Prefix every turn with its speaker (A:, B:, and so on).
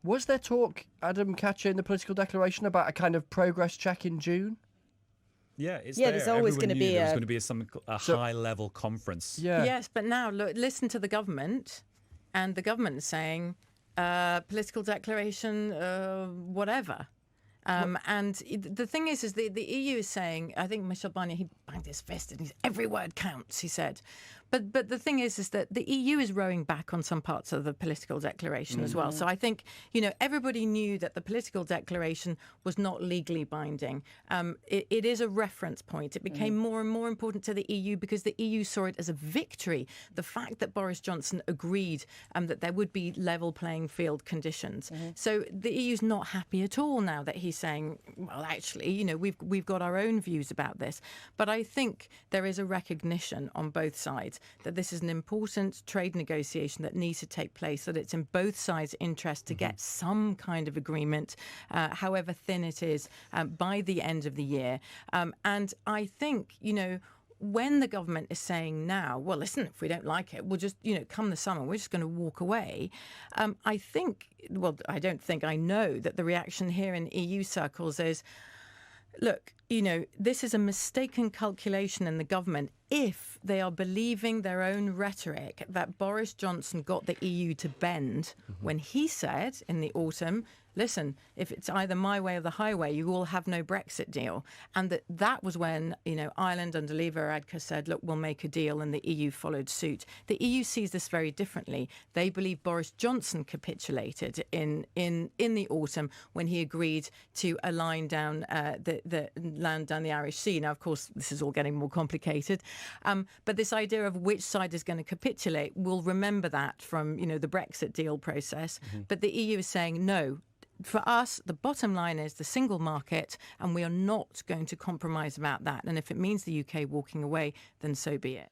A: Was there talk, Adam, Katya, in the political declaration about a kind of progress check in June?
B: Yeah, it's
C: Yeah,
B: there.
C: there's always
B: Everyone
C: going to
B: knew
C: be
B: there was going to be a
A: So-
B: high-level conference.
A: Yeah.
C: Yes, but now look, listen to the government, and the government is saying political declaration, whatever. And the thing is the EU is saying, I think Michel Barnier, he banged his fist and he's, every word counts, he said. But the thing is that the EU is rowing back on some parts of the political declaration as well. So I think, everybody knew that the political declaration was not legally binding. It is a reference point. It became more and more important to the EU because the EU saw it as a victory. The fact that Boris Johnson agreed that there would be level playing field conditions. So the EU's not happy at all now that he's saying, well, actually, we've got our own views about this. But I think there is a recognition on both sides that this is an important trade negotiation that needs to take place, that it's in both sides' interest to get some kind of agreement, however thin it is, by the end of the year. And I think, when the government is saying now, well, listen, if we don't like it, we'll just, come the summer, we're just going to walk away. I know that the reaction here in EU circles is, look, this is a mistaken calculation in the government if they are believing their own rhetoric that Boris Johnson got the EU to bend when he said in the autumn, listen, if it's either my way or the highway, you will have no Brexit deal. And that was when, Ireland under Leo Varadkar said, look, we'll make a deal, and the EU followed suit. The EU sees this very differently. They believe Boris Johnson capitulated in the autumn when he agreed to a line down the land down the Irish Sea. Now, of course, this is all getting more complicated. But this idea of which side is going to capitulate, we'll remember that from, the Brexit deal process. But the EU is saying, no, for us, the bottom line is the single market, and we are not going to compromise about that. And if it means the UK walking away, then so be it.